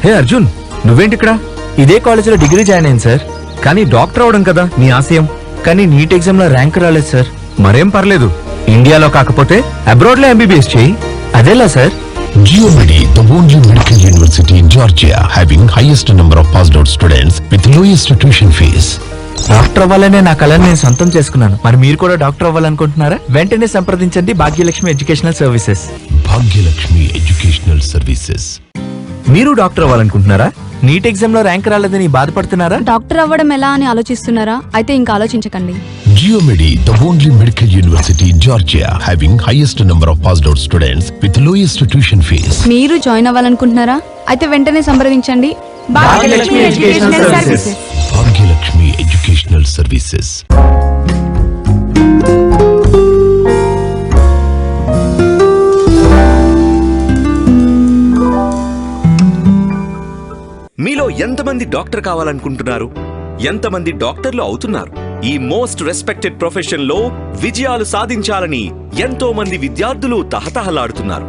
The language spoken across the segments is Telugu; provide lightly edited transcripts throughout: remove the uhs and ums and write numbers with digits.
హే అర్జున్, నువ్వేంటిక్కడ? ఇదే కాలేజీలో డిగ్రీ జాయిన్ అయింది సార్. కానీ డాక్టర్ అవడం కదా నీ ఆశయం. కానీ నీట్ ఎగ్జామ్ లో ర్యాంక్ రాలేదు సార్. మరేం పర్లేదు, ఇండియాలో కాకపోతే అబ్రాడ్ లో ఎంబీబీఎస్ చేయి. అదేలా sir? GeoMedi, the only medical university in Georgia, having highest number of passed out students with lowest tuition fees. Doctor అవ్వాలనే నా కళని నేను సొంతం చేసుకున్నాను. మరి మీరు కూడా డాక్టర్ అవ్వాలనుకుంటున్నారా? వెంటనే సంప్రదించండి Bhagyalakshmi educational services. Bhagyalakshmi Educational Services. మీరు డాక్టర్ అవ్వాలనుకుంటున్నారా? నీట్ ఎగ్జామ్ లో ర్యాంక్ రాలేదని బాధపడుతున్నారా? డాక్టర్ అవ్వడం ఎలా అని ఆలోచిస్తున్నారా? అయితే ఇంకా ఆలోచించకండి. GeoMedi, the only medical university in Georgia, having highest number of passed out students with lowest tuition fees. మీరు జాయిన్ అవ్వాలనుకుంటున్నారా? అయితే వెంటనే సంప్రదించండి Bhagyalakshmi educational services. Bhagyalakshmi Educational Services. మీలో ఎంతమంది డాక్టర్ కావాలనుకుంటున్నారు? ఎంతమంది డాక్టర్లు అవుతున్నారు? ఈ మోస్ట్ రెస్పెక్టెడ్ ప్రొఫెషన్ లో విజయాలు సాధించాలని ఎంతో మంది విద్యార్థులు తహతహలాడుతున్నారు.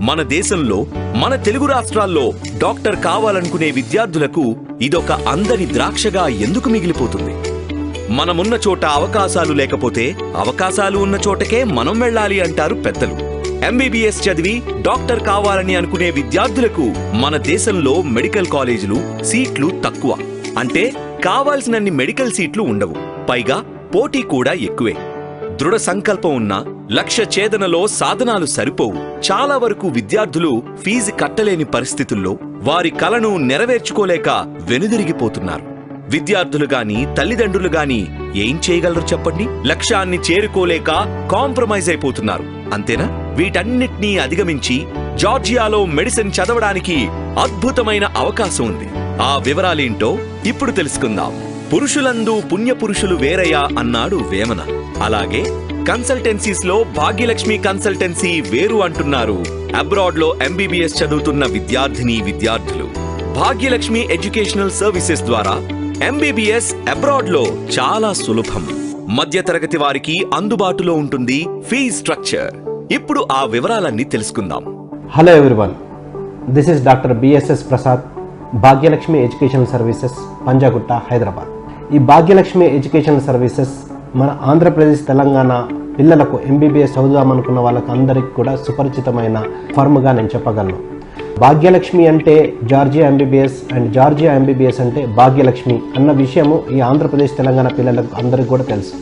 మన దేశంలో, మన తెలుగు రాష్ట్రాల్లో డాక్టర్ కావాలనుకునే విద్యార్థులకు ఇదొక అందని ద్రాక్షగా ఎందుకు మిగిలిపోతుంది? మనమున్న చోట అవకాశాలు లేకపోతే అవకాశాలు ఉన్న చోటకే మనం వెళ్ళాలి అంటారు పెద్దలు. ఎంబీబీఎస్ చదివి డాక్టర్ కావాలని అనుకునే విద్యార్థులకు మన దేశంలో మెడికల్ కాలేజీలు సీట్లు తక్కువ. అంటే కావాల్సినన్ని మెడికల్ సీట్లు ఉండవు. పైగా పోటీ కూడా ఎక్కువే. దృఢ సంకల్పం ఉన్న లక్ష్య ఛేదనలో సాధనాలు సరిపోవు. చాలా వరకు విద్యార్థులు ఫీజు కట్టలేని పరిస్థితుల్లో వారి కలను నెరవేర్చుకోలేక వెనుదిరిగిపోతున్నారు. విద్యార్థులు గాని తల్లిదండ్రులు గాని ఏం చేయగలరు చెప్పండి? లక్ష్యాన్ని చేరుకోలేక కాంప్రమైజ్ అయిపోతున్నారు. అంతేనా? వీటన్నిటినీ అధిగమించి జార్జియాలో మెడిసిన్ చదవడానికి అద్భుతమైన అవకాశం ఉంది. ఆ వివరాలేంటో ఇప్పుడు తెలుసుకుందాం. పురుషులందు పుణ్యపురుషులు వేరయ్యా అన్నాడు వేమన. అలాగే కన్సల్టెన్సీస్ లో భాగ్యలక్ష్మి కన్సల్టెన్సీ వేరు అంటున్నారు అబ్రాడ్ లో ఎంబీబీఎస్ చదువుతున్న విద్యార్థులు. భాగ్యలక్ష్మి ఎడ్యుకేషనల్ సర్వీసెస్ ద్వారా ఎంబీబీఎస్ అబ్రాడ్ లో చాలా సులభం. మధ్యతరగతి వారికి అందుబాటులో ఉంటుంది ఫీజ్ స్ట్రక్చర్. ఇప్పుడు ఆ వివరాలన్నీ తెలుసుకుందాం. Hello everyone, this is doctor BSS Prasad, Bhagyalakshmi educational services, Panjagutta, Hyderabad. ఈ భాగ్యలక్ష్మి ఎడ్యుకేషనల్ సర్వీసెస్ మన ఆంధ్రప్రదేశ్, తెలంగాణ పిల్లలకు ఎంబీబీఎస్ చదువుదామనుకున్న వాళ్ళకు అందరికీ కూడా సుపరిచితమైన ఫర్మ్గా నేను చెప్పగలను. భాగ్యలక్ష్మి అంటే Georgia MBBS and Georgia MBBS అంటే భాగ్యలక్ష్మి అన్న విషయము ఈ ఆంధ్రప్రదేశ్, తెలంగాణ పిల్లలకు అందరికీ కూడా తెలుసు.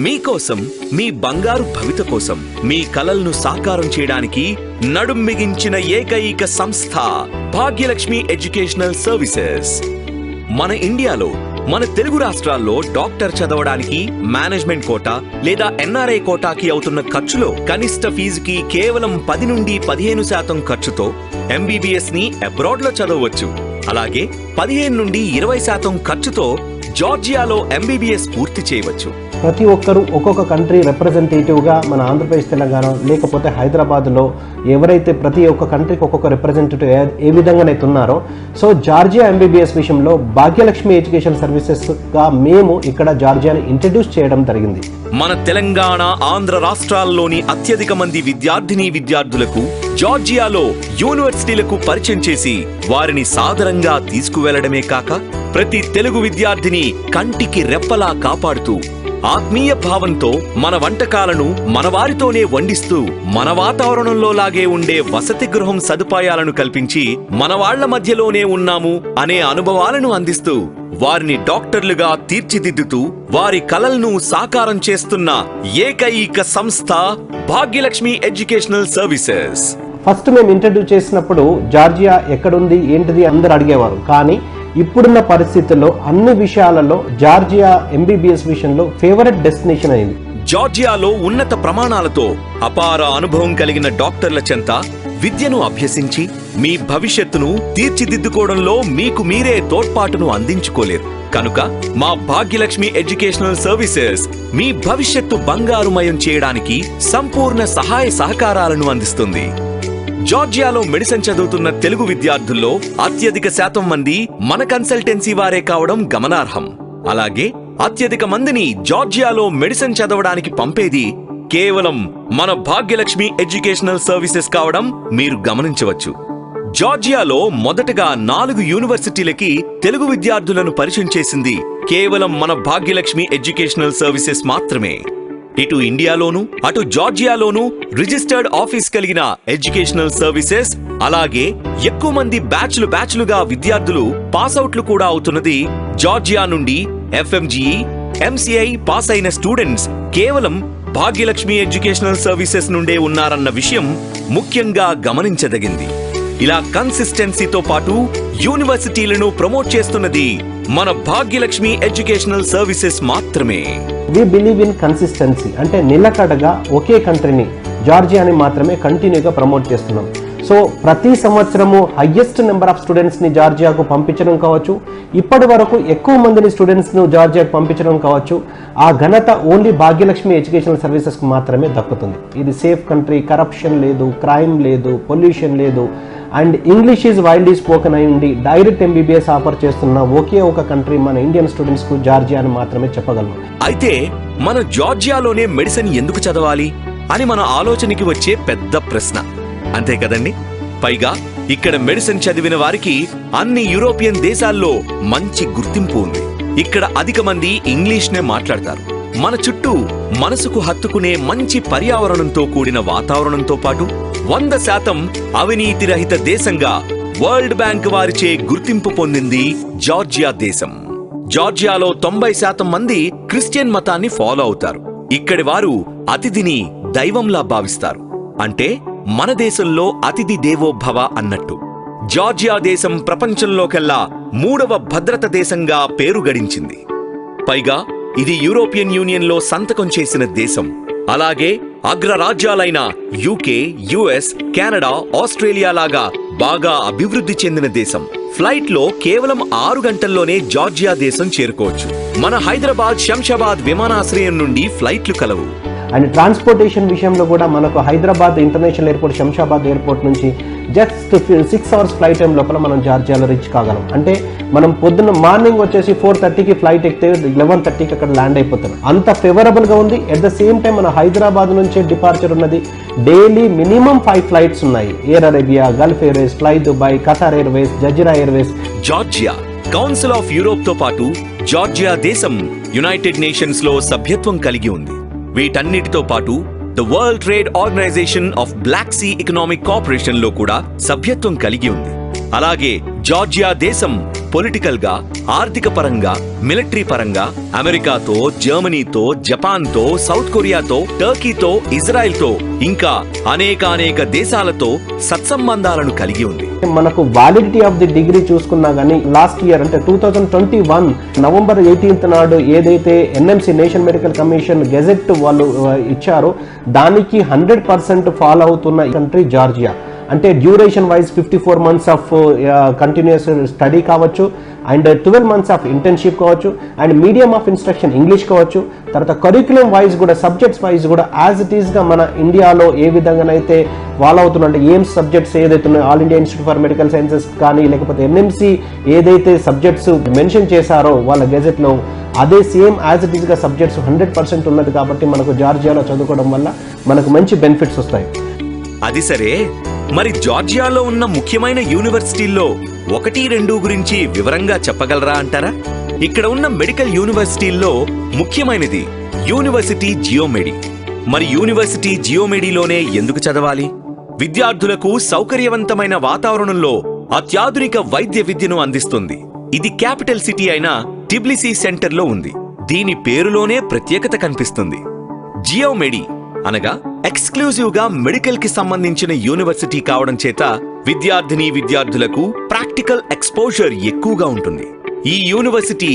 మీకోసం, మీ బంగారు భవిత కోసం, మీ కలలను సాకారం చేయడానికి నడుం మిగించిన ఏకైక సంస్థ భాగ్యలక్ష్మి ఎడ్యుకేషనల్ సర్వీసెస్. మన ఇండియాలో, మన తెలుగు రాష్ట్రాల్లో డాక్టర్ చదవడానికి మేనేజ్మెంట్ కోటా లేదా ఎన్ఆర్ఐ కోటాకి అవుతున్న ఖర్చులో కనిష్ట ఫీజుకి కేవలం 10 నుండి 15% ఖర్చుతో ఎంబీబీఎస్ ని అబ్రాడ్ లో చదవచ్చు. అలాగే 15 నుండి 20% ఖర్చుతో జార్జియాలో ఎంబీబీఎస్ పూర్తి చేయవచ్చు. ప్రతి ఒక్కరూ ఒక్కొక్క కంట్రీ రిప్రజెంటేటివ్గా మన ఆంధ్రప్రదేశ్, తెలంగాణ లేకపోతే హైదరాబాద్లో ఎవరైతే ప్రతి ఒక్క కంట్రీకి ఒక్కొక్క రిప్రజెంటేటివ్ ఏ విధంగానైతే ఉన్నారో, సో జార్జియా ఎంబీబీఎస్ విషయంలో భాగ్యలక్ష్మి ఎడ్యుకేషన్ సర్వీసెస్గా మేము ఇక్కడ జార్జియాని ఇంట్రడ్యూస్ చేయడం జరిగింది. మన తెలంగాణ, ఆంధ్ర రాష్ట్రాల్లోని అత్యధిక మంది విద్యార్థులకు జార్జియాలో యూనివర్సిటీలకు పరిచయం చేసి వారిని సాదరంగా తీసుకువెళ్లడమే కాక ప్రతి తెలుగు విద్యార్థిని కంటికి రెప్పలా కాపాడుతూ ఆత్మీయ భావంతో మన వంటకాలను మన వారితోనే వండిస్తూ మన వాతావరణంలో లాగే ఉండే వసతి గృహం సదుపాయాలను కల్పించి మన వాళ్ల మధ్యలోనే ఉన్నాము అనే అనుభవాలను అందిస్తూ వారిని డాక్టర్లుగా తీర్చిదిద్దుతూ వారి కలలను సాకారం చేస్తున్న ఏకైక సంస్థ భాగ్యలక్ష్మి ఎడ్యుకేషనల్ సర్వీసెస్. ఫస్ట్ మేము ఇంట్రడ్యూస్ చేసినప్పుడు జార్జియా ఎక్కడుంది ఏంటిది అందరు అడిగేవారు. కానీ ఇప్పుడున్న పరిస్థితుల్లో అన్ని విషయాలలో జార్జియా ఎంబీబీఎస్ విషయంలో ఫేవరెట్ డెస్టినేషన్ అయింది. జార్జియాలో ఉన్నత ప్రమాణాలతో అపార అనుభవం కలిగిన డాక్టర్ల చెంత విద్యను అభ్యసించి మీ భవిష్యత్తును తీర్చిదిద్దుకోవడంలో మీకు మీరే తోడ్పాటును అందించుకోలేరు. కనుక మా భాగ్యలక్ష్మి ఎడ్యుకేషనల్ సర్వీసెస్ మీ భవిష్యత్తు బంగారుమయం చేయడానికి సంపూర్ణ సహాయ సహకారాలను అందిస్తుంది. జార్జియాలో మెడిసిన్ చదువుతున్న తెలుగు విద్యార్థుల్లో అత్యధిక శాతం మంది మన కన్సల్టెన్సీ వారే కావడం గమనార్హం. అలాగే అత్యధిక మందిని జార్జియాలో మెడిసిన్ చదవడానికి పంపేది కేవలం మన భాగ్యలక్ష్మి ఎడ్యుకేషనల్ సర్వీసెస్ కావడం మీరు గమనించవచ్చు. జార్జియాలో మొదటగా 4 యూనివర్సిటీలకి తెలుగు విద్యార్థులను పరిచయం చేసింది కేవలం మన భాగ్యలక్ష్మి ఎడ్యుకేషనల్ సర్వీసెస్ మాత్రమే. ఇటు ఇండియాలోను అటు జార్జియాలోను రిజిస్టర్డ్ ఆఫీస్ కలిగిన ఎడ్యుకేషనల్ సర్వీసెస్, అలాగే ఎక్కువ మంది బ్యాచ్లుగా విద్యార్థులు పాస్అవుట్లు కూడా అవుతున్నది జార్జియా నుండి. FMGE, MCI పాస్ అయిన స్టూడెంట్స్ కేవలం భాగ్యలక్ష్మి ఎడ్యుకేషనల్ సర్వీసెస్ నుండే ఉన్నారన్న విషయం ముఖ్యంగా గమనించదగింది. ఇలా కన్సిస్టెన్సీతో పాటు యూనివర్సిటీలను ప్రమోట్ చేస్తున్నది మన భాగ్యలక్ష్మి ఎడ్యుకేషనల్ సర్వీసెస్ మాత్రమే. వి బిలీవ్ ఇన్ కన్సిస్టెన్సీ, అంటే నిలకడగా ఒకే కంట్రీని జార్జియాని మాత్రమే కంటిన్యూగా ప్రమోట్ చేస్తున్నాం. సో ప్రతి సంవత్సరము హైయెస్ట్ నెంబర్ ఆఫ్ స్టూడెంట్స్ని జార్జియాకు పంపించడం కావచ్చు, ఇప్పటి వరకు ఎక్కువ మందిని స్టూడెంట్స్ను జార్జియాకు పంపించడం కావచ్చు, ఆ ఘనత ఓన్లీ భాగ్యలక్ష్మి ఎడ్యుకేషనల్ సర్వీసెస్కి మాత్రమే దక్కుతుంది. ఇది సేఫ్ కంట్రీ, కరప్షన్ లేదు, క్రైమ్ లేదు, పొల్యూషన్ లేదు, and English is wildly spoken అయ్యింది. డైరెక్ట్ MBBS ఆఫర్ చేస్తున్న ఒకే ఒక కంట్రీ మన ఇండియన్ స్టూడెంట్స్కు జార్జియా అని మాత్రమే చెప్పగలను. అయితే మన జార్జియాలోనే మెడిసిన్ ఎందుకు చదవాలి అని మన ఆలోచనకి వచ్చే పెద్ద ప్రశ్న, అంతే కదండి? పైగా ఇక్కడ మెడిసిన్ చదివిన వారికి అన్ని యూరోపియన్ దేశాల్లో మంచి గుర్తింపు ఉంది. ఇక్కడ అధిక మంది ఇంగ్లీష్నే మాట్లాడతారు. మన చుట్టూ మనసుకు హత్తుకునే మంచి పర్యావరణంతో కూడిన వాతావరణంతో పాటు 100% అవినీతి రహిత దేశంగా వరల్డ్ బ్యాంక్ వారిచే గుర్తింపు పొందింది జార్జియా దేశం. జార్జియాలో 90% మంది క్రిస్టియన్ మతాన్ని ఫాలో అవుతారు. ఇక్కడి వారు అతిథిని దైవంలా భావిస్తారు. అంటే మన దేశంలో అతిథి దేవోభవ అన్నట్టు. జార్జియా దేశం ప్రపంచంలోకెల్లా 3వ భద్రత దేశంగా పేరు గడించింది. పైగా ఇది యూరోపియన్ యూనియన్లో సంతకం చేసిన దేశం. అలాగే అగ్రరాజ్యాలైన UK, US, కెనడా, ఆస్ట్రేలియా లాగా బాగా అభివృద్ధి చెందిన దేశం. ఫ్లైట్ లో కేవలం 6 గంటల్లోనే జార్జియా దేశం చేరుకోవచ్చు. మన హైదరాబాద్ శంషాబాద్ విమానాశ్రయం నుండి ఫ్లైట్లు కలవు. అండ్ ట్రాన్స్పోర్టేషన్ విషయంలో కూడా మనకు Hyderabad international airport, Shamshabad airport నుంచి జస్ట్ 6 అవర్స్ ఫ్లైట్ టైం లోపల మనం జార్జియాలో రీచ్ కాగలం. అంటే మనం పొద్దున్న మార్నింగ్ వచ్చేసి 4:30కి ఫ్లైట్ ఎక్కితే 11:30కి అక్కడ ల్యాండ్ అయిపోతాం. అంత ఫేవరబుల్గా ఉంది. ఎట్ ద సేమ్ టైం మన హైదరాబాద్ నుంచే డిపార్చర్ ఉన్నది. డైలీ మినిమం 5 ఫ్లైట్స్ ఉన్నాయి. Air Arabia, Gulf Airways, fly Dubai, Qatar Airways, Jazeera Airways. Georgia council of Europe తో పాటు జార్జియా దేశం యునైటెడ్ నేషన్స్ లో సభ్యత్వం కలిగి ఉంది. వీటన్నిటితో పాటు the World Trade Organization of Black Sea Economic Cooperation లో కూడా సభ్యత్వం కలిగి ఉంది. అలాగే జార్జియా దేశం పొలిటికల్ గా, ఆర్థిక పరంగా, మిలిటరీ పరంగా అమెరికాతో, జర్మనీతో, జపాన్తో, సౌత్ కొరియాతో, టర్కీతో, ఇజ్రాయెల్తో ఇంకా అనేక దేశాలతో సత్సంబంధాలను కలిగి ఉంది. మనకు వాలిడిటీ ఆఫ్ ది డిగ్రీ చూసుకున్నా కానీ లాస్ట్ ఇయర్ అంటే 2021 నవంబర్ 18th నాడు ఏదైతే NMC national medical commission gazette వాళ్ళు ఇచ్చారో దానికి 100% ఫాలో అవుతున్న కంట్రీ జార్జియా. అంటే duration wise 54 months of continuous study కావచ్చు, అండ్ 12 మంత్స్ ఆఫ్ ఇంటర్న్షిప్ కావచ్చు, and medium of instruction English కావచ్చు. తర్వాత కరిక్యులం వైజ్ కూడా, సబ్జెక్ట్స్ వైజ్ కూడా యాజ్ ఇట్ ఈస్గా మన ఇండియాలో ఏ విధంగానైతే ఫాలో అవుతున్నా అంటే ఎయిమ్స్ సబ్జెక్ట్స్ ఏదైతే ఉన్నాయో, all India institute for medical sciences కానీ లేకపోతే NMC ఏదైతే సబ్జెక్ట్స్ మెన్షన్ చేశారో వాళ్ళ గెజెట్లో, అదే సేమ్ యాజ్ ఇట్ ఈస్గా సబ్జెక్ట్స్ 100% ఉన్నది. కాబట్టి మనకు జార్జియాలో చదువుకోవడం వల్ల మనకు మంచి బెనిఫిట్స్ వస్తాయి. అది సరే, మరి జార్జియాలో ఉన్న ముఖ్యమైన యూనివర్సిటీల్లో 1-2 గురించి వివరంగా చెప్పగలరా అంటారా? ఇక్కడ ఉన్న మెడికల్ యూనివర్సిటీల్లో ముఖ్యమైనది యూనివర్సిటీ జియోమెడి. మరి యూనివర్సిటీ జియోమెడిలోనే ఎందుకు చదవాలి? విద్యార్థులకు సౌకర్యవంతమైన వాతావరణంలో అత్యాధునిక వైద్య విద్యను అందిస్తుంది. ఇది క్యాపిటల్ సిటీ అయిన టిబ్లిసీ సెంటర్లో ఉంది. దీని పేరులోనే ప్రత్యేకత కనిపిస్తుంది. జియోమెడి అనగా ఎక్స్క్లూజివ్ గా మెడికల్ కి సంబంధించిన యూనివర్సిటీ కావడం చేత విద్యార్థులకు ప్రాక్టికల్ ఎక్స్పోజర్ ఎక్కువగా ఉంటుంది. ఈ యూనివర్సిటీ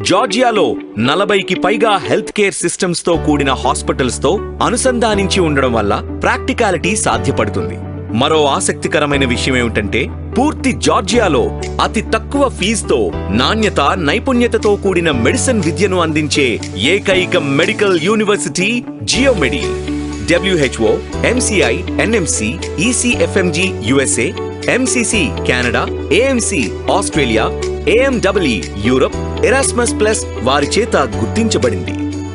జార్జియాలో 40కి పైగా హెల్త్ కేర్ సిస్టమ్స్ తో కూడిన హాస్పిటల్స్ తో అనుసంధానించి ఉండడం వల్ల ప్రాక్టికాలిటీ సాధ్యపడుతుంది. మరో ఆసక్తికరమైన విషయం ఏమిటంటే, పూర్తి జార్జియాలో అతి తక్కువ ఫీజుతో నాణ్యత, నైపుణ్యతతో కూడిన మెడిసిన్ విద్యను అందించే ఏకైక medical university GeoMedi. WHO, MCI, NMC, ECFMG USA, MCC Canada, AMC Australia, AMEE Europe, Erasmus plus వారి చేత గుర్తించబడింది.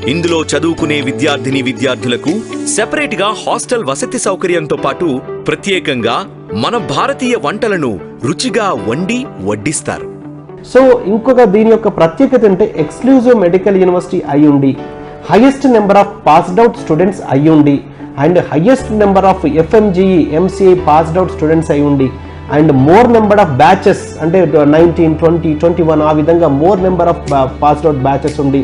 ఇందులో చదువుకునే విద్యార్థులకు సెపరేట్ గా హాస్టల్ వసతి సౌకర్యంతో పాటు ప్రత్యేకంగా మన భారతీయ వంటలను రుచిగా వండి వడ్డిస్తారు. సో ఇంకొక దీని యొక్క ప్రత్యేకత అంటే ఎక్స్క్లూజివ్ మెడికల్ యూనివర్సిటీ అయ్యుండి, highest number of passed out students అయ్యుండి, and highest number of FMGE MCA passed out students అయ్యుండి, and more number of batches అంటే 19, 20, 21 ఆ విధంగా more number of passed out batches ఉండి,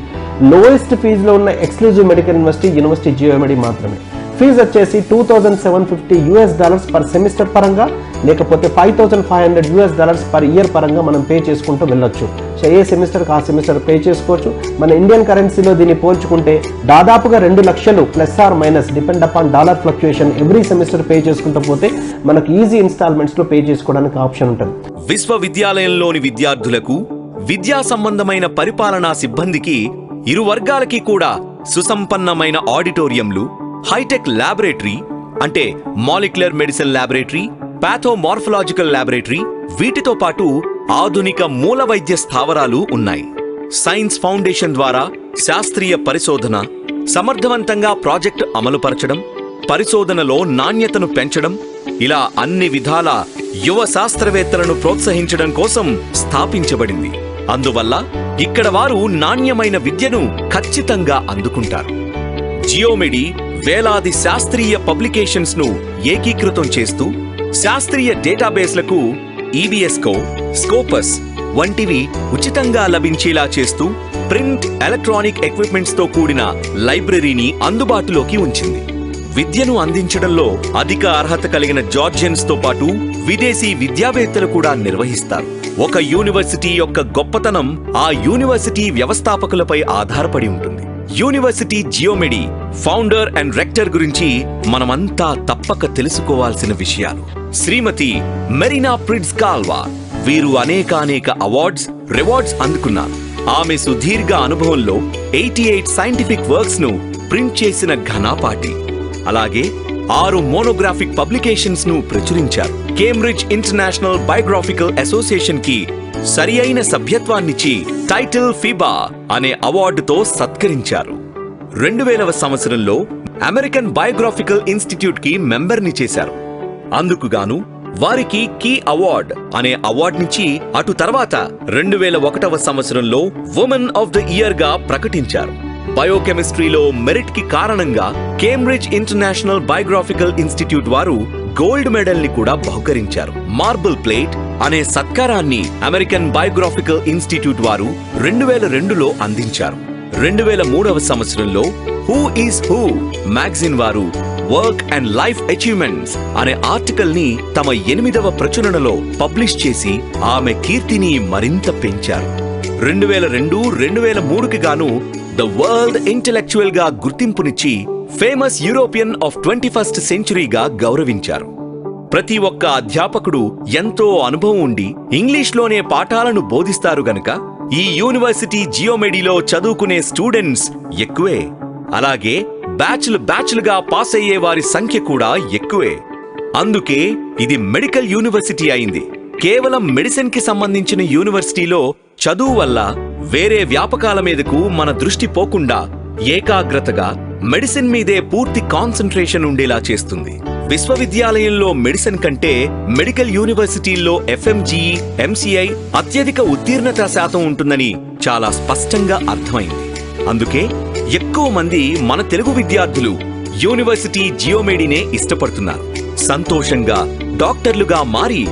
లోయెస్ట్ ఫీజులో ఉన్న ఎక్స్క్లూజివ్ మెడికల్ యూనివర్సిటీ జియోమెడి మాత్రమే. ఫీజు వచ్చేసి $2,750 పర్ సెమిస్టర్ పరంగా, లేకపోతే $5,500 పర్ ఇయర్ పరంగా మనం పే చేసుకుంటూ వెళ్ళొచ్చు. సో ఏ సెమిస్టర్కి ఆ సెమిస్టర్ పే చేసుకోవచ్చు. మన ఇండియన్ కరెన్సీలో దీన్ని పోల్చుకుంటే దాదాపుగా 2 లక్షలు plus or minus depend upon dollar fluctuation every semester pay చేసుకుంటూ పోతే మనకు ఈజీ ఇన్స్టాల్మెంట్స్ లో పే చేసుకోవడానికి ఆప్షన్ ఉంటుంది. విశ్వవిద్యాలయంలోని విద్యార్థులకు, విద్యా సంబంధమైన పరిపాలనా సిబ్బందికి ఇరు వర్గాలకి కూడా సుసంపన్నమైన ఆడిటోరియంలు, హైటెక్ ల్యాబొరేటరీ అంటే మాలిక్యులర్ మెడిసిన్ ల్యాబొరేటరీ, పాథోమార్ఫలాజికల్ ల్యాబొరేటరీ, వీటితో పాటు ఆధునిక మూల వైద్య స్థావరాలు ఉన్నాయి. సైన్స్ ఫౌండేషన్ ద్వారా శాస్త్రీయ పరిశోధన, సమర్థవంతంగా ప్రాజెక్టు అమలుపరచడం, పరిశోధనలో నాణ్యతను పెంచడం, ఇలా అన్ని విధాల యువ శాస్త్రవేత్తలను ప్రోత్సహించడం కోసం స్థాపించబడింది. అందువల్ల ఇక్కడ వారు నాణ్యమైన విద్యను ఖచ్చితంగా అందుకుంటారు. జియోమెడి వేలాది శాస్త్రీయ పబ్లికేషన్స్ ను ఏకీకృతం చేస్తూ శాస్త్రీయ డేటాబేస్లకు EBSCO, స్కోపస్ వంటివి ఉచితంగా లభించేలా చేస్తూ ప్రింట్, ఎలక్ట్రానిక్ ఎక్విప్మెంట్స్ తో కూడిన లైబ్రరీని అందుబాటులోకి ఉంచింది. విద్యను అందించడంలో అధిక అర్హత కలిగిన జార్జియన్స్ తో పాటు విదేశీ విద్యావేత్తలు కూడా నిర్వహిస్తారు. ఒక యూనివర్సిటీ యొక్క గొప్పతనం ఆ యూనివర్సిటీ వ్యవస్థాపకులపై ఆధారపడి ఉంటుంది. యూనివర్సిటీ జియోమెడి ఫౌండర్ అండ్ రెక్టర్ గురించి మనమంతా తప్పక తెలుసుకోవాల్సిన విషయాలు. శ్రీమతి మెరీనా ప్రిట్జ్ కాల్వా, వీరు అనేక అవార్డ్స్, రివార్డ్స్ అందుకున్నారు. ఆమె సుదీర్ఘ అనుభవంలో 88 సైంటిఫిక్ వర్క్స్ ను ప్రింట్ చేసిన ఘనాపాటి. అలాగే 6 మోనోగ్రాఫిక్ పబ్లికేషన్స్ ను ప్రచురించారు. కేంబ్రిడ్జ్ ఇంటర్నేషనల్ బయోగ్రాఫికల్ అసోసియేషన్ కి సరి అయిన సభ్యత్వాన్నిచ్చి టైటిల్ ఫిబా అనే అవార్డుతో సత్కరించారు. 2000వ సంవత్సరంలో అమెరికన్ బయోగ్రాఫికల్ ఇన్స్టిట్యూట్ కి మెంబర్ని చేశారు. అందుకుగాను వారికి కీ అవార్డ్ అనే అవార్డునిచ్చి అటు తర్వాత 2001వ సంవత్సరంలో వుమెన్ ఆఫ్ ద ఇయర్ గా ప్రకటించారు. బయోకెమిస్ట్రీలో మెరిట్ కి కారణంగా కేంబ్రిడ్జ్ ఇంటర్నేషనల్ బయోగ్రాఫికల్ ఇన్స్టిట్యూట్ వారు గోల్డ్ మెడల్ ని కూడా బహుకరించారు. మార్బుల్ ప్లేట్ అనే సత్కారాన్ని అమెరికన్ బయోగ్రాఫికల్ ఇన్స్టిట్యూట్ వారు 2002లో అందించారు. 2003వ సంవత్సరంలో హూ ఈస్ హూ మ్యాగజైన్ వారు వర్క్ అండ్ లైఫ్ అచీవ్మెంట్స్ అనే ఆర్టికల్ ని తమ 8వ ప్రచురణలో పబ్లిష్ చేసి ఆమె కీర్తిని మరింత పెంచారు. 2002, 2003కి గాను ద వరల్డ్ ఇంటెలెక్చువల్ గా గుర్తింపునిచ్చి ఫేమస్ యూరోపియన్ ఆఫ్ 21st సెంచురీగా గౌరవించారు. ప్రతి ఒక్క అధ్యాపకుడు ఎంతో అనుభవం ఉండి ఇంగ్లీష్లోనే పాఠాలను బోధిస్తారు గనుక ఈ యూనివర్సిటీ జియోమెడిలో చదువుకునే స్టూడెంట్స్ ఎక్కువే. అలాగే బ్యాచ్లుగా పాస్ అయ్యే వారి సంఖ్య కూడా ఎక్కువే. అందుకే ఇది మెడికల్ యూనివర్సిటీ అయింది. కేవలం మెడిసిన్ కి సంబంధించిన యూనివర్సిటీలో చదువు వల్ల వేరే వ్యాపకాల మీదకు మన దృష్టి పోకుండా ఏకాగ్రతగా మెడిసిన్ మీదే పూర్తి కాన్సంట్రేషన్ ఉండేలా చేస్తుంది. విశ్వవిద్యాలయంలో మెడిసిన్ కంటే మెడికల్ యూనివర్సిటీల్లో FMGE, MCI అత్యధిక ఉత్తీర్ణత శాతం ఉంటుందని చాలా స్పష్టంగా అర్థమైంది. అందుకే ఎక్కువ మంది మన తెలుగు విద్యార్థులు యూనివర్సిటీ జియోమెడినే ఇష్టపడుతున్నారు. సంతోషంగా డాక్టర్లుగా మారి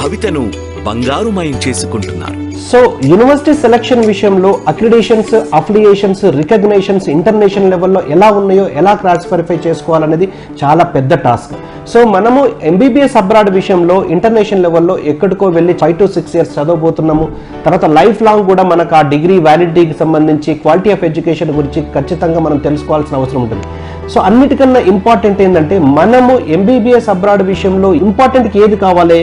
భవితను బంగారుమయం చేసుకుంటున్నారు. సో యూనివర్సిటీ సెలక్షన్ విషయంలో అక్రిడేషన్స్, అఫిలియేషన్స్, రికగ్నేషన్స్ ఇంటర్నేషనల్ లెవెల్లో ఎలా ఉన్నాయో ఎలా క్రాస్ వెరిఫై చేసుకోవాలనేది చాలా పెద్ద టాస్క్. సో మనము MBBS అబ్రాడ్ విషయంలో ఇంటర్నేషనల్ లెవెల్లో ఎక్కడికో వెళ్ళి 5 to 6 years చదవబోతున్నాము. తర్వాత లైఫ్ లాంగ్ కూడా మనకు ఆ డిగ్రీ వ్యాలిడిటీకి సంబంధించి క్వాలిటీ ఆఫ్ ఎడ్యుకేషన్ గురించి ఖచ్చితంగా మనం తెలుసుకోవాల్సిన అవసరం ఉంటుంది. సో అన్నిటికన్నా ఇంపార్టెంట్ ఏంటంటే మనము MBBS అబ్రాడ్ విషయంలో ఇంపార్టెంట్ ఏది కావాలి?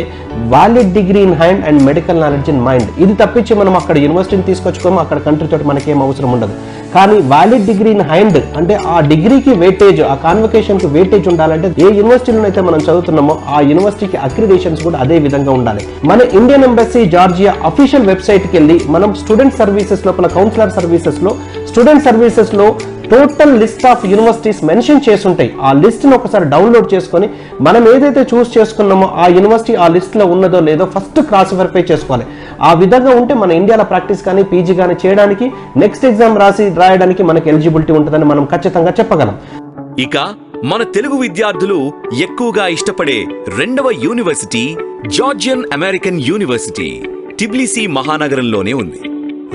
Valid degree in hand and medical knowledge in mind. ఇది తప్పించి మనం అక్కడ యూనివర్సిటీని తీసుకొచ్చుకోము, అక్కడ కంట్రీ తోటి మనకేం అవసరం ఉండదు. కానీ వ్యాలిడ్ డిగ్రీ ఇన్ హ్యాండ్ అంటే ఆ డిగ్రీకి వెయిటేజ్, ఆ కాన్వకేషన్కి వెయిటేజ్ ఉండాలంటే ఏ యూనివర్సిటీలో అయితే మనం చదువుతున్నామో ఆ యూనివర్సిటీకి అక్రిడేషన్స్ కూడా అదే విధంగా ఉండాలి. మన ఇండియన్ ఎంబసీ జార్జియా అఫీషియల్ వెబ్సైట్కి వెళ్ళి మనం స్టూడెంట్ సర్వీసెస్ లోపల కౌన్సిలర్ సర్వీసెస్ లో స్టూడెంట్ సర్వీసెస్ లో total list of universities mention చేసి ఉంటాయి. ఆ లిస్ట్ని ఒకసారి డౌన్లోడ్ చేసుకొని మనం ఏదైతే చూస్ చేసుకున్నామో ఆ యూనివర్సిటీ ఆ లిస్ట్లో ఉన్నదో లేదో ఫస్ట్ క్రాస్ వెరిఫై చేసుకోవాలి. ఆ విధంగా ఉంటే మన ఇండియాలో ప్రాక్టీస్ కానీ పీజీ కానీ చేయడానికి నెక్స్ట్ ఎగ్జామ్ రాయడానికి మనకి ఎలిజిబిలిటీ ఉంటుందని మనం ఖచ్చితంగా చెప్పగలం. ఇక మన తెలుగు విద్యార్థులు ఎక్కువగా ఇష్టపడే రెండవ university Georgian American university Tbilisi మహానగరంలోనే ఉంది.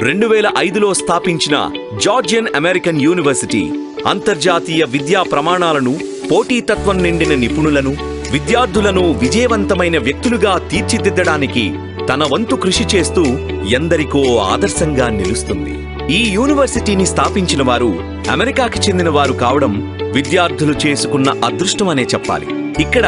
2005లో స్థాపించిన జార్జియన్ అమెరికన్ యూనివర్సిటీ అంతర్జాతీయ విద్యా ప్రమాణాలను, పోటీతత్వం నిండిన నిపుణులను, విద్యార్థులను విజయవంతమైన వ్యక్తులుగా తీర్చిదిద్దడానికి తన వంతు కృషి చేస్తూ ఎందరికో ఆదర్శంగా నిలుస్తుంది. ఈ యూనివర్సిటీని స్థాపించిన వారు అమెరికాకి చెందిన వారు కావడం విద్యార్థులు చేసుకున్న అదృష్టం అనే చెప్పాలి. ఇక్కడ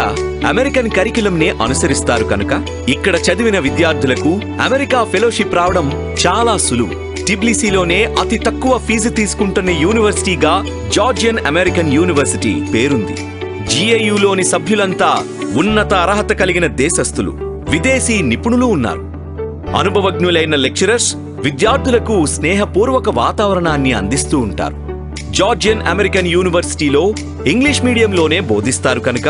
అమెరికన్ కరిక్యులంనే అనుసరిస్తారు కనుక ఇక్కడ చదివిన విద్యార్థులకు అమెరికా ఫెలోషిప్ రావడం చాలా సులువు. టిబ్లిసీలోనే అతి తక్కువ ఫీజు తీసుకుంటున్న యూనివర్సిటీగా జార్జియన్ అమెరికన్ యూనివర్సిటీ పేరుంది. జిఏయులోని సభ్యులంతా ఉన్నత అర్హత కలిగిన దేశస్థులు, విదేశీ నిపుణులు ఉన్నారు. అనుభవజ్ఞులైన లెక్చరర్స్ విద్యార్థులకు స్నేహపూర్వక వాతావరణాన్ని అందిస్తూ ఉంటారు. జార్జియన్ అమెరికన్ యూనివర్సిటీలో ఇంగ్లీష్ మీడియంలోనే బోధిస్తారు కనుక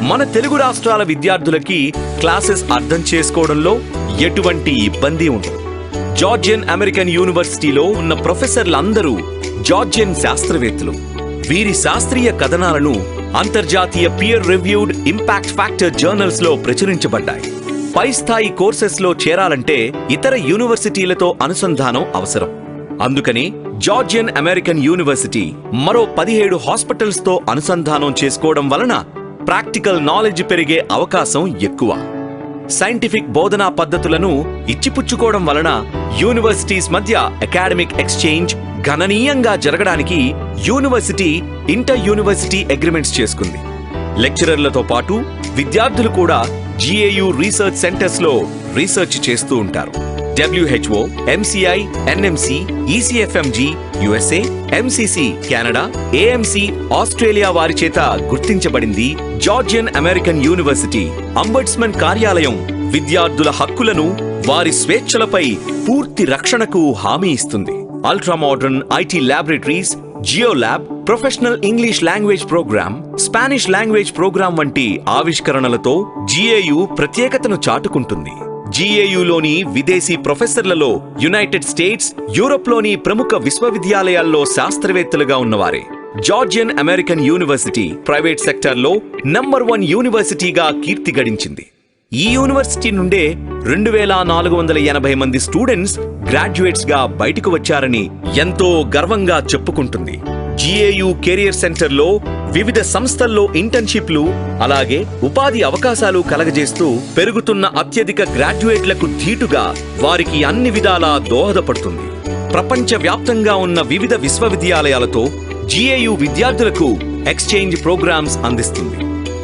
మన తెలుగు రాష్ట్రాల విద్యార్థులకి క్లాసెస్ అర్థం చేసుకోవడంలో ఎటువంటి ఇబ్బంది ఉండదు. జార్జియన్ అమెరికన్ యూనివర్సిటీలో ఉన్న ప్రొఫెసర్లందరూ జార్జియన్ శాస్త్రవేత్తలు. వీరి శాస్త్రీయ కథనాలను అంతర్జాతీయ peer reviewed impact factor journals లో ప్రచురించబడ్డాయి. పై స్థాయి కోర్సెస్ లో చేరాలంటే ఇతర యూనివర్సిటీలతో అనుసంధానం అవసరం. అందుకని జార్జియన్ అమెరికన్ యూనివర్సిటీ మరో 17 హాస్పిటల్స్ తో అనుసంధానం చేసుకోవడం వలన ప్రాక్టికల్ నాలెడ్జ్ పెరిగే అవకాశం ఎక్కువ. సైంటిఫిక్ బోధనా పద్ధతులను ఇచ్చిపుచ్చుకోవడం వలన యూనివర్సిటీస్ మధ్య అకాడమిక్ ఎక్స్చేంజ్ గణనీయంగా జరగడానికి యూనివర్సిటీ ఇంటర్ యూనివర్సిటీ అగ్రిమెంట్స్ చేసుకుంది. లెక్చరర్లతో పాటు విద్యార్థులు కూడా జిఏయు రీసెర్చ్ సెంటర్స్ లో రీసెర్చ్ చేస్తూ ఉంటారు. WHO, MCI, NMC, ECFMG, USA, MCC, Canada, AMC, Australia వారి చేత గుర్తించబడింది జార్జియన్ అమెరికన్ యూనివర్సిటీ. అంబడ్స్మన్ కార్యాలయం విద్యార్థుల హక్కులను, వారి స్వేచ్ఛలపై పూర్తి రక్షణకు హామీ ఇస్తుంది. Ultra modern IT laboratories, geo lab, professional English language programme, Spanish language programme వంటి ఆవిష్కరణలతో జిఏయు ప్రత్యేకతను చాటుకుంటుంది. జిఏయులోని విదేశీ ప్రొఫెసర్లలో యునైటెడ్ స్టేట్స్, యూరోప్లోని ప్రముఖ విశ్వవిద్యాలయాల్లో శాస్త్రవేత్తలుగా ఉన్నవారే. జార్జియన్ అమెరికన్ యూనివర్సిటీ ప్రైవేట్ సెక్టార్లో నంబర్ 1 యూనివర్సిటీగా కీర్తి గడించింది. ఈ యూనివర్సిటీ నుండే 2480 మంది స్టూడెంట్స్ గ్రాడ్యుయేట్స్ గా బయటకు వచ్చారని ఎంతో గర్వంగా చెప్పుకుంటుంది. జిఏయు కెరియర్ సెంటర్ లో వివిధ సంస్థల్లో ఇంటర్న్షిప్లు, అలాగే ఉపాధి అవకాశాలు కలగజేస్తూ పెరుగుతున్న అత్యధిక గ్రాడ్యుయేట్లకు ధీటుగా వారికి అన్ని విధాలా దోహదపడుతుంది. ప్రపంచ వ్యాప్తంగా ఉన్న వివిధ విశ్వవిద్యాలయాలతో జిఏయు విద్యార్థులకు ఎక్స్చేంజ్ ప్రోగ్రామ్స్ అందిస్తుంది.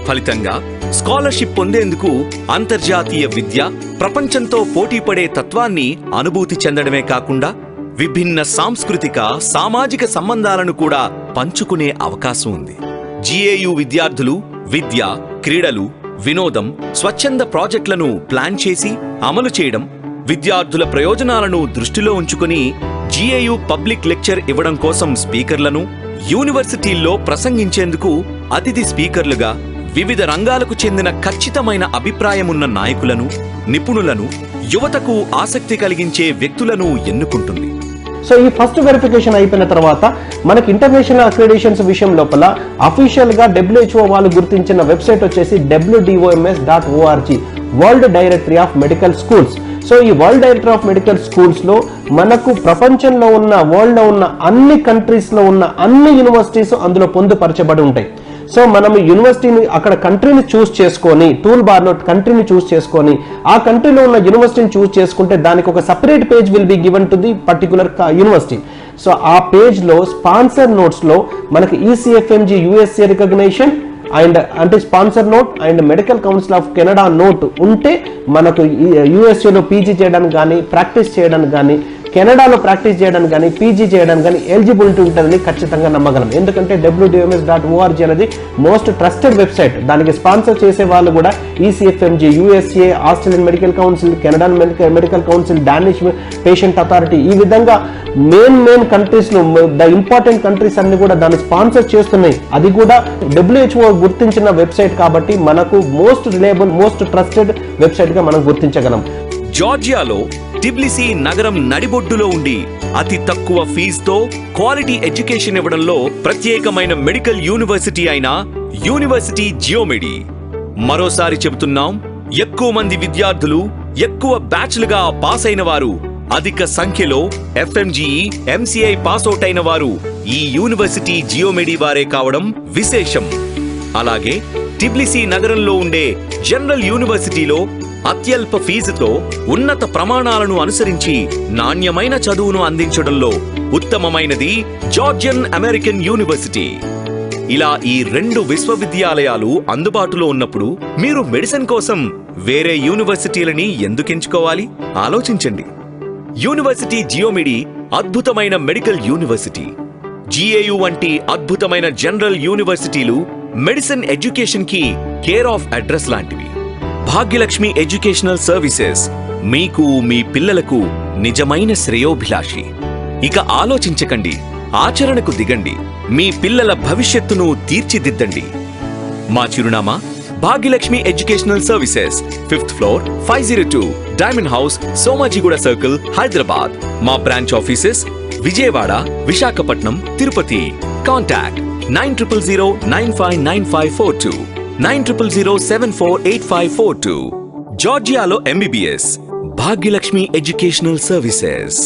ఫలితంగా స్కాలర్షిప్ పొందేందుకు అంతర్జాతీయ విద్య, ప్రపంచంతో పోటీపడే తత్వాన్ని అనుభూతి చెందడమే కాకుండా విభిన్న సాంస్కృతిక, సామాజిక సంబంధాలను కూడా పంచుకునే అవకాశం ఉంది. జిఏయు విద్యార్థులు విద్య, క్రీడలు, వినోదం, స్వచ్ఛంద ప్రాజెక్టులను ప్లాన్ చేసి అమలు చేయడం, విద్యార్థుల ప్రయోజనాలను దృష్టిలో ఉంచుకుని జిఏయు పబ్లిక్ లెక్చర్ ఇవ్వడం కోసం స్పీకర్లను, యూనివర్సిటీల్లో ప్రసంగించేందుకు అతిథి స్పీకర్లుగా వివిధ రంగాలకు చెందిన ఖచ్చితమైన అభిప్రాయమున్న నాయకులను, నిపుణులను, యువతకు ఆసక్తి కలిగించే వ్యక్తులను ఎన్నుకుంటుంది. సో ఈ ఫస్ట్ వెరిఫికేషన్ అయిపోయిన తర్వాత మనకి ఇంటర్నేషనల్ అక్రిడేషన్స్ విషయం లోపల అఫీషియల్ గా WHO వాళ్ళు గుర్తించిన వెబ్సైట్ వచ్చేసి WDOMS.org, world directory of medical schools. So ఈ world directory of medical schools లో మనకు ప్రపంచంలో ఉన్న, వరల్డ్ లో ఉన్న అన్ని కంట్రీస్ లో ఉన్న అన్ని యూనివర్సిటీస్ అందులో పొందుపరచబడి ఉంటాయి. సో మనం యూనివర్సిటీని అక్కడ కంట్రీని చూస్ చేసుకొని, టూల్ బార్ లో కంట్రీని చూస్ చేసుకొని ఆ కంట్రీలో ఉన్న యూనివర్సిటీని చూస్ చేసుకుంటే దానికి ఒక separate page will be given to the particular university. So ఆ పేజ్ లో స్పాన్సర్ నోట్స్ లో మనకి ECFMG USA రికగ్నిషన్ అండ్ అంటే sponsor note and medical council of Canada note ఉంటే మనకు USAలో పీజీ చేయడానికి కానీ, ప్రాక్టీస్ చేయడానికి కానీ, కెనడాలో ప్రాక్టీస్ చేయడానికి కానీ పీజీ చేయడానికి కానీ ఎలిజిబిలిటీ ఉంటుందని ఖచ్చితంగా నమ్మగలం. ఎందుకంటే WDMS.org అనేది మోస్ట్ ట్రస్టెడ్ వెబ్సైట్. దానికి స్పాన్సర్ చేసే వాళ్ళు కూడా ECFMG, USA, Australian medical council, Canadian medical council, Danish patient authority, ఈ విధంగా మెయిన్ కంట్రీస్ లో ద ఇంపార్టెంట్ కంట్రీస్ అన్ని కూడా దాన్ని స్పాన్సర్ చేస్తున్నాయి. అది కూడా WHO గుర్తించిన వెబ్సైట్ కాబట్టి మనకు most reliable, most trusted website గా మనం గుర్తించగలం. జార్జియాలో టిబ్లిసీ నగరం నడిబొడ్డులో ఉండి అతి తక్కువ ఫీజుతో క్వాలిటీ ఎడ్యుకేషన్ ఇవ్వడంలో ప్రత్యేకమైన మెడికల్ యూనివర్సిటీ అయిన యూనివర్సిటీ జియోమెడి. మరోసారి చెబుతున్నాం, ఎక్కువ మంది విద్యార్థులు, ఎక్కువ బ్యాచ్లుగా పాస్ అయిన వారు, అధిక సంఖ్యలో FMGE, MCI పాస్అవుట్ అయిన వారు ఈ యూనివర్సిటీ జియోమెడి వారే కావడం విశేషం. అలాగే టిబ్లిసీ నగరంలో ఉండే జనరల్ యూనివర్సిటీలో అత్యల్ప ఫీజుతో ఉన్నత ప్రమాణాలను అనుసరించి నాణ్యమైన చదువును అందించడంలో ఉత్తమమైనది జార్జియన్ అమెరికన్ యూనివర్సిటీ. ఇలా ఈ 2 విశ్వవిద్యాలయాలు అందుబాటులో ఉన్నప్పుడు మీరు మెడిసిన్ కోసం వేరే యూనివర్సిటీలని ఎందుకు ఎంచుకోవాలి? ఆలోచించండి. యూనివర్సిటీ జియోమెడి అద్భుతమైన మెడికల్ యూనివర్సిటీ. GAU వంటి అద్భుతమైన జనరల్ యూనివర్సిటీలు మెడిసిన్ ఎడ్యుకేషన్ కి కేర్ ఆఫ్ అడ్రస్ లాంటివి. భాగ్యలక్ష్మి ఎడ్యుకేషనల్ సర్వీసెస్ మీకు, మీ పిల్లలకు నిజమైన శ్రేయోభిలాషి. ఇక ఆలోచించకండి, ఆచరణకు దిగండి. మీ పిల్లల భవిష్యత్తును తీర్చిదిద్దండి. మా చిరునామా Bhagyalakshmi educational services, 5th floor, 502 diamond house, Somajiguda circle, Hyderabad. మా branch offices Vijayawada, Visakhapatnam, Tirupati. Contact 9009599542, 9007485542. జార్జియాలో MBBS భాగ్యలక్ష్మి ఎడ్యుకేషనల్ సర్వీసెస్.